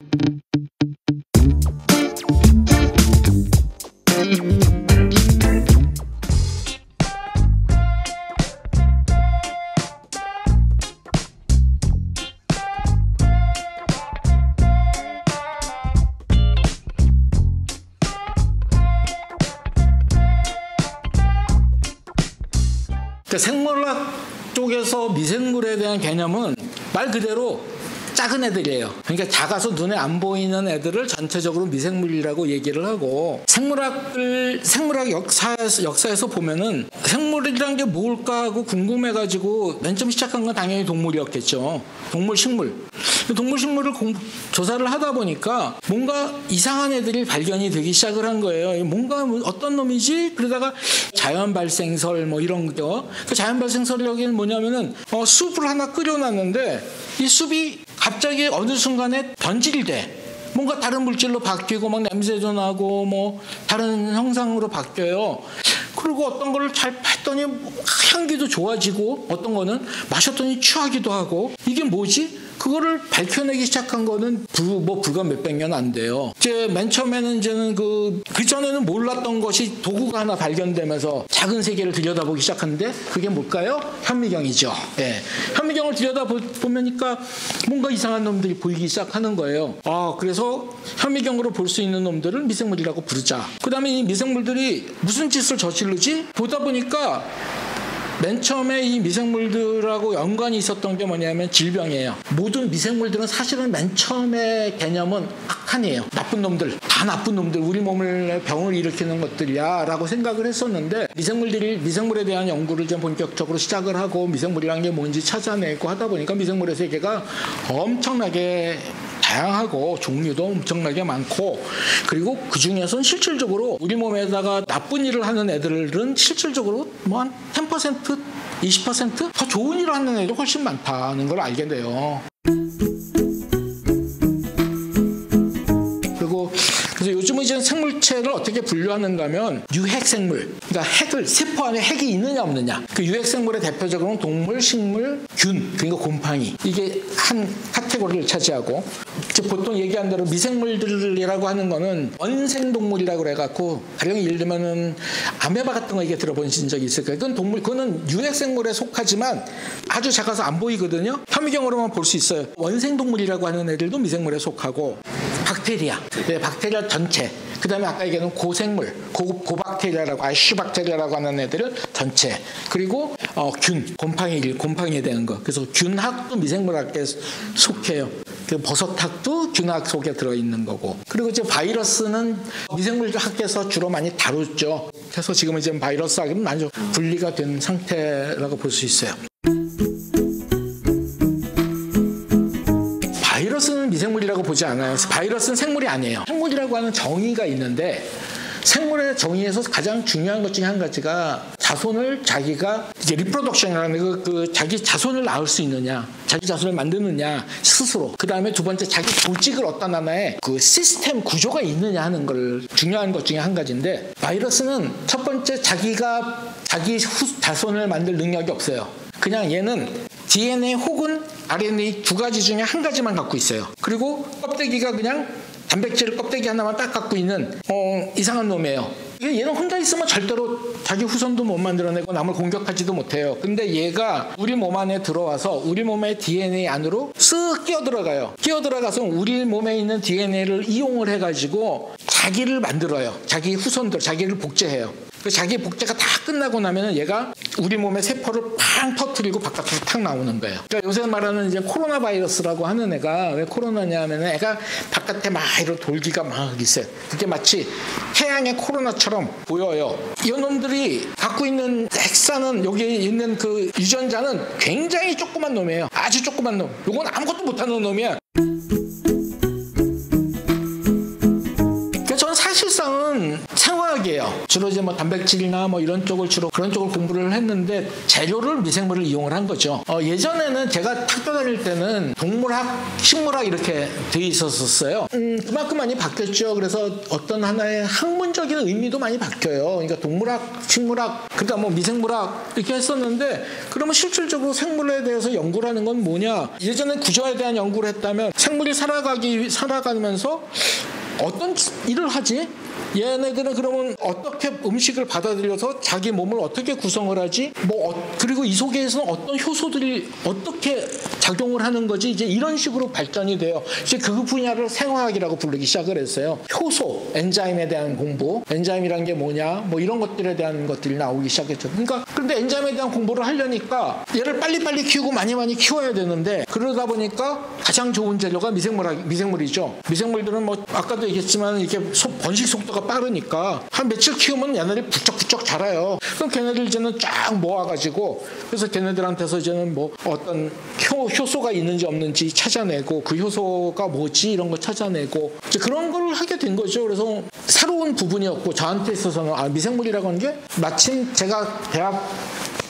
그러니까 생물학 쪽에서 미생물에 대한 개념은 말 그대로 작은 애들이에요. 그러니까 작아서 눈에 안 보이는 애들을 전체적으로 미생물이라고 얘기를 하고, 생물학 역사에서 보면은 생물이란 게 뭘까 하고 궁금해가지고 맨 처음 시작한 건 당연히 동물이었겠죠. 동물, 식물. 동물, 식물을 조사를 하다 보니까 뭔가 이상한 애들이 발견이 되기 시작을 한 거예요. 뭔가 어떤 놈이지? 그러다가 자연 발생설 뭐 이런 거. 그 자연 발생설이라기는 뭐냐면은 숲을 하나 끓여놨는데 이 숲이 갑자기 어느 순간에 변질이 돼. 뭔가 다른 물질로 바뀌고 막 냄새도 나고 뭐 다른 형상으로 바뀌어요. 그리고 어떤 거를 잘 봤더니 향기도 좋아지고 어떤 거는 마셨더니 취하기도 하고, 이게 뭐지? 그거를 밝혀내기 시작한 거는 불과 몇백 년 안 돼요. 이제 맨 처음에는 이제는 그 전에는 몰랐던 것이 도구가 하나 발견되면서 작은 세계를 들여다보기 시작하는데 그게 뭘까요? 현미경이죠. 예. 현미경을 들여다보니까 뭔가 이상한 놈들이 보이기 시작하는 거예요. 그래서 현미경으로 볼 수 있는 놈들을 미생물이라고 부르자. 그 다음에 이 미생물들이 무슨 짓을 저지르지? 보다 보니까 맨 처음에 이 미생물들하고 연관이 있었던 게 뭐냐면 질병이에요. 모든 미생물들은 사실은 맨 처음에 개념은 악한이에요. 나쁜 놈들, 다 나쁜 놈들, 우리 몸을 병을 일으키는 것들이야 라고 생각을 했었는데, 미생물에 대한 연구를 좀 본격적으로 시작을 하고 미생물이라는 게 뭔지 찾아내고 하다 보니까 미생물의 세계가 엄청나게 다양하고 종류도 엄청나게 많고, 그리고 그 중에서는 실질적으로 우리 몸에다가 나쁜 일을 하는 애들은 실질적으로 뭐 한 10%, 20% 더 좋은 일을 하는 애들이 훨씬 많다는 걸 알게 돼요. 그래서 요즘은 이제 생물체를 어떻게 분류하는가 하면 유핵생물, 그러니까 세포 안에 핵이 있느냐 없느냐. 그 유핵생물의 대표적으로는 동물, 식물, 균, 그러니까 곰팡이, 이게 한 카테고리를 차지하고, 이제 보통 얘기한 대로 미생물들이라고 하는 거는 원생동물이라고 그래갖고, 가령 예를 들면은 아메바 같은 거 이게 들어보신 적이 있을 거예요. 그거는 유핵생물에 속하지만 아주 작아서 안 보이거든요. 현미경으로만 볼 수 있어요. 원생동물이라고 하는 애들도 미생물에 속하고, 박테리아, 박테리아 전체, 그 다음에 아까 얘기한 고생물, 고박테리아라고, 아슈박테리아라고 하는 애들은 전체, 그리고 균, 곰팡이에 대한 거. 그래서 균학도 미생물학에 속해요. 버섯학도 균학 속에 들어있는 거고. 그리고 이제 바이러스는 미생물학에서 주로 많이 다루죠. 그래서 지금은 이제 바이러스학은 아주 분리가 된 상태라고 볼 수 있어요. 바이러스는 미생물이라고 보지 않아요. 바이러스는 생물이 아니에요. 생물이라고 하는 정의가 있는데, 생물의 정의에서 가장 중요한 것 중에 한 가지가 자손을 자기가 이제 리프로덕션이라는 그 자기 자손을 낳을 수 있느냐, 자기 자손을 만드느냐 스스로. 그 다음에 두 번째 자기 조직을 어떤 하나의 그 시스템 구조가 있느냐 하는 걸 중요한 것 중에 한 가지인데, 바이러스는 첫 번째 자기 자손을 만들 능력이 없어요. 그냥 얘는 DNA 혹은 RNA 두 가지 중에 한 가지만 갖고 있어요. 그리고 껍데기가 그냥 단백질 껍데기 하나만 딱 갖고 있는 이상한 놈이에요. 얘는 혼자 있으면 절대로 자기 후손도 못 만들어내고 남을 공격하지도 못해요. 근데 얘가 우리 몸 안에 들어와서 우리 몸의 DNA 안으로 쓱 끼어들어가요. 끼어들어가서 우리 몸에 있는 DNA를 이용을 해가지고 자기를 만들어요. 자기 후손들, 자기를 복제해요. 자기 복제가 다 끝나고 나면은 얘가 우리 몸의 세포를 팡 터뜨리고 바깥으로 탁 나오는 거예요. 그러니까 요새 말하는 이제 코로나 바이러스라고 하는 애가 왜 코로나냐면 애가 바깥에 막 이런 돌기가 막 있어요. 그게 마치 태양의 코로나처럼 보여요. 이놈들이 갖고 있는 핵산은 여기 있는 그 유전자는 굉장히 조그만 놈이에요. 아주 조그만 놈. 요건 아무것도 못하는 놈이야. 그러니까 저는 사실상은 생화학이에요. 주로 이제 뭐 단백질이나 뭐 이런 쪽을 주로 그런 쪽을 공부를 했는데 재료를 미생물을 이용을 한 거죠. 예전에는 제가 학교 다닐 때는 동물학, 식물학 이렇게 돼 있었어요. 그만큼 많이 바뀌었죠. 그래서 어떤 하나의 학문적인 의미도 많이 바뀌어요. 그러니까 동물학, 식물학, 그러니까 뭐 미생물학 이렇게 했었는데 그러면 실질적으로 생물에 대해서 연구를 하는 건 뭐냐? 예전에 구조에 대한 연구를 했다면 생물이 살아가면서 어떤 일을 하지? 얘네들은 그러면 어떻게 음식을 받아들여서 자기 몸을 어떻게 구성을 하지? 그리고 이 속에서는 어떤 효소들이 어떻게 작용을 하는 거지? 이제 이런 식으로 발전이 돼요. 이제 그 분야를 생화학이라고 부르기 시작을 했어요. 효소, 엔자임에 대한 공부, 엔자임이란 게 뭐냐? 뭐 이런 것들에 대한 것들이 나오기 시작했죠. 그러니까 그런데 엔자임에 대한 공부를 하려니까 얘를 빨리빨리 키우고 많이 키워야 되는데 그러다 보니까 가장 좋은 재료가 미생물이죠. 미생물들은 뭐 아까도 얘기했지만 이렇게 번식 속도가 빠르니까 한 며칠 키우면 얘네들이 부쩍부쩍 자라요. 그럼 걔네들 이제는 쫙 모아가지고 그래서 걔네들한테서 이제는 뭐 어떤 효소가 있는지 없는지 찾아내고 그 효소가 뭐지 이런 거 찾아내고 이제 그런 걸 하게 된 거죠. 그래서 새로운 부분이었고 저한테 있어서는 미생물이라고 하는 게 마침 제가 대학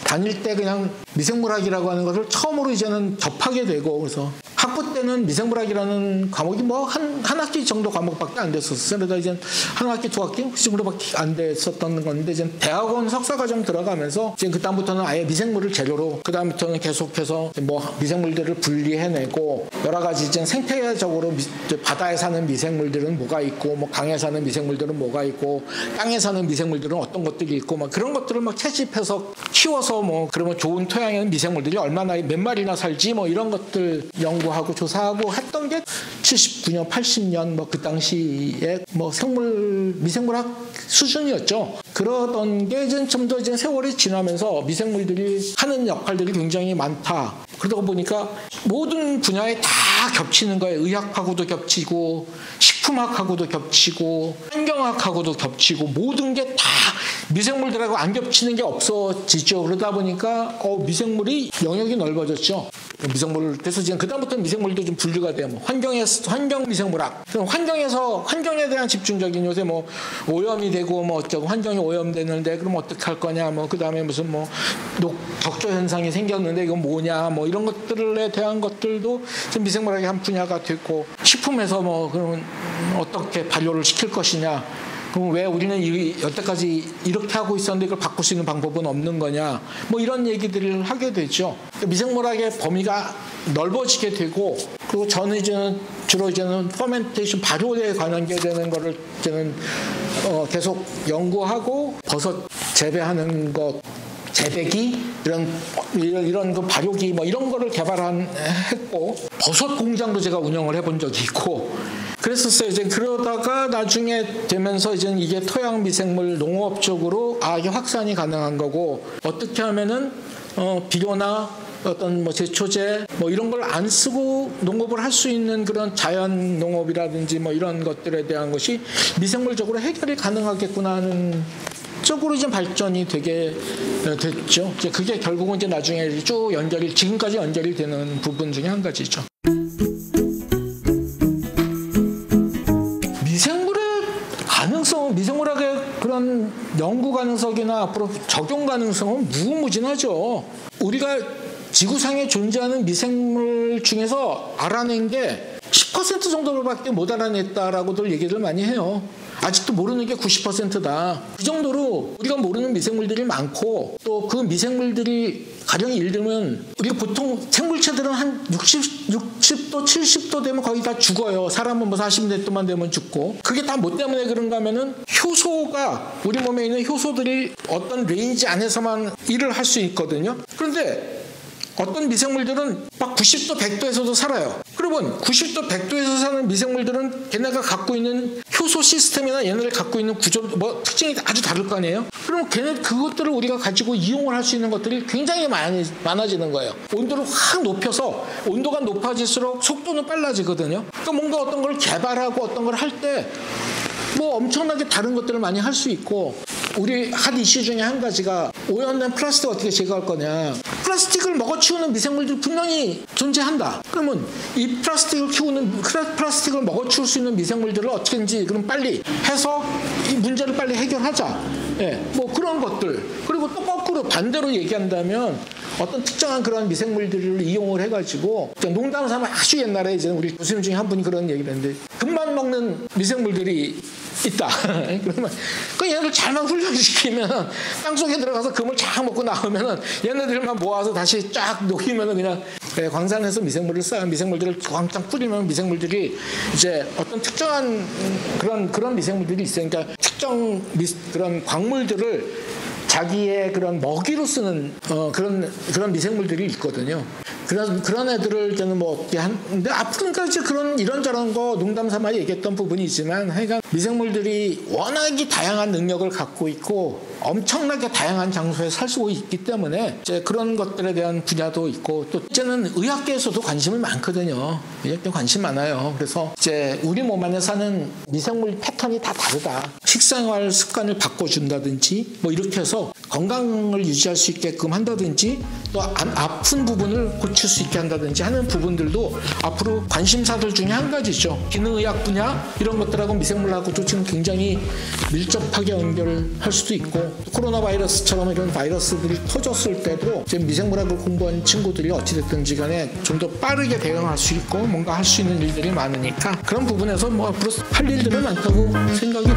다닐 때 그냥 미생물학이라고 하는 것을 처음으로 이제는 접하게 되고 그래서 학부 때는 미생물학이라는 과목이 뭐 한 학기 정도 과목밖에 안 됐었어요. 그러다 이제 한 학기, 두 학기 그 정도밖에 안 됐었던 건데 이제 대학원 석사과정 들어가면서 이제 그 다음부터는 아예 미생물을 재료로 그 다음부터는 계속해서 뭐 미생물들을 분리해내고 여러 가지 이제 생태적으로 바다에 사는 미생물들은 뭐가 있고 뭐 강에 사는 미생물들은 뭐가 있고 땅에 사는 미생물들은 어떤 것들이 있고 막 그런 것들을 막 채집해서 키워서 뭐 그러면 좋은 토양에는 미생물들이 얼마나 몇 마리나 살지 뭐 이런 것들 연구하고 조사하고 했던 게 79년, 80년 뭐 그 당시에 뭐 미생물학 수준이었죠. 그러던 게 이제 좀 더 이제 세월이 지나면서 미생물들이 하는 역할들이 굉장히 많다. 그러다 보니까 모든 분야에 다 겹치는 거예요. 의학하고도 겹치고 식품학하고도 겹치고 환경학하고도 겹치고 모든 게 다 미생물들하고 안 겹치는 게 없어지죠. 그러다 보니까 미생물이 영역이 넓어졌죠. 미생물에서 지금 그다음부터는 미생물도 좀 분류가 돼요. 뭐 환경 미생물학. 그럼 환경에 대한 집중적인 요새 뭐 오염이 되고 뭐 어쩌고 환경이 오염되는데 그럼 어떻게 할 거냐 뭐 그다음에 무슨 뭐 격조 현상이 생겼는데 이건 뭐냐 뭐 이런 것들에 대한 것들도 좀 미생물학의 한 분야가 됐고 식품에서 뭐 그러면 어떻게 발효를 시킬 것이냐. 그럼 왜 우리는 여태까지 이렇게 하고 있었는데 이걸 바꿀 수 있는 방법은 없는 거냐 뭐 이런 얘기들을 하게 되죠. 미생물학의 범위가 넓어지게 되고 그리고 저는 이제는 주로 퍼멘테이션 발효에 관한 게 되는 거를 이제는 계속 연구하고 버섯 재배하는 것 재배기 이런 그 발효기 뭐 이런 거를 개발했고 버섯 공장도 제가 운영을 해본 적이 있고 그랬었어요. 이제 그러다가 나중에 되면서 이제 이게 토양 미생물 농업 쪽으로 이게 확산이 가능한 거고 어떻게 하면은 비료나 어떤 뭐 제초제 뭐 이런 걸 안 쓰고 농업을 할 수 있는 그런 자연 농업이라든지 뭐 이런 것들에 대한 것이 미생물적으로 해결이 가능하겠구나 하는 쪽으로 이제 발전이 되게 됐죠. 이제 그게 결국은 이제 나중에 쭉 지금까지 연결이 되는 부분 중에 한 가지죠. 미생물학의 그런 연구 가능성이나 앞으로 적용 가능성은 무궁무진하죠. 우리가 지구상에 존재하는 미생물 중에서 알아낸 게 10% 정도밖에 못 알아냈다라고들 얘기를 많이 해요. 아직도 모르는 게 90%다. 그 정도로 우리가 모르는 미생물들이 많고 또 그 미생물들이 가령 예를 들면 우리가 보통 생물체들은 한 60도 70도 되면 거의 다 죽어요. 사람은 뭐 40몇 도만 되면 죽고 그게 다 뭐 때문에 그런가 하면은 효소가 우리 몸에 있는 효소들이 어떤 레인지 안에서만 일을 할 수 있거든요. 그런데 어떤 미생물들은 막 90도 100도에서도 살아요. 그러면 90도 100도에서 사는 미생물들은 걔네가 갖고 있는 효소 시스템이나 얘네들 갖고 있는 구조 뭐 특징이 아주 다를 거 아니에요. 그럼 그것들을 우리가 가지고 이용을 할 수 있는 것들이 굉장히 많아지는 거예요. 온도를 확 높여서 온도가 높아질수록 속도는 빨라지거든요. 그러니까 뭔가 어떤 걸 개발하고 어떤 걸 할 때 뭐 엄청나게 다른 것들을 많이 할 수 있고 우리 핫 이슈 중에 한 가지가 오염된 플라스틱 어떻게 제거할 거냐. 플라스틱을 먹어치우는 미생물들이 분명히 존재한다. 그러면 이 플라스틱을 먹어치울 수 있는 미생물들을 어떻게든지 그럼 빨리 해서 이 문제를 빨리 해결하자. 예, 뭐 그런 것들. 그리고 또 거꾸로 반대로 얘기한다면 어떤 특정한 그런 미생물들을 이용을 해가지고 농담 삼아 아주 옛날에 이제 우리 교수님 중에 한 분이 그런 얘기를 했는데 금만 먹는 미생물들이 있다. 그러면 그 얘네들 잘만 훈련시키면 땅속에 들어가서 금을 쫙 먹고 나오면은 얘네들만 모아서 다시 쫙 녹이면은 그냥 광산에서 미생물을 쌓은 미생물들을 왕창 뿌리면 미생물들이 이제 어떤 특정한 그런 미생물들이 있어요. 그러니까 특정 그런 광물들을 자기의 그런 먹이로 쓰는 그런 미생물들이 있거든요. 그런 애들을 저는 뭐 어떻게 근데 앞으로는 이제 그런 이런저런 거 농담 삼아 얘기했던 부분이지만 하여간 미생물들이 워낙에 다양한 능력을 갖고 있고 엄청나게 다양한 장소에 살 수 있기 때문에 이제 그런 것들에 대한 분야도 있고 또 이제는 의학계에서도 관심이 많거든요. 의학계 관심 많아요. 그래서 이제 우리 몸 안에 사는 미생물 패턴이 다 다르다. 식생활 습관을 바꿔준다든지 뭐 이렇게 해서 건강을 유지할 수 있게끔 한다든지 또 아픈 부분을 고칠 수 있게 한다든지 하는 부분들도 앞으로 관심사들 중에 한 가지죠. 기능의학 분야 이런 것들하고 미생물하고도 지금 굉장히 밀접하게 연결할 수도 있고 코로나 바이러스처럼 이런 바이러스들이 터졌을 때도 지금 미생물학을 공부한 친구들이 어찌됐든지 간에 좀 더 빠르게 대응할 수 있고 뭔가 할 수 있는 일들이 많으니까 그런 부분에서 뭐 앞으로 할 일들은 많다고 생각이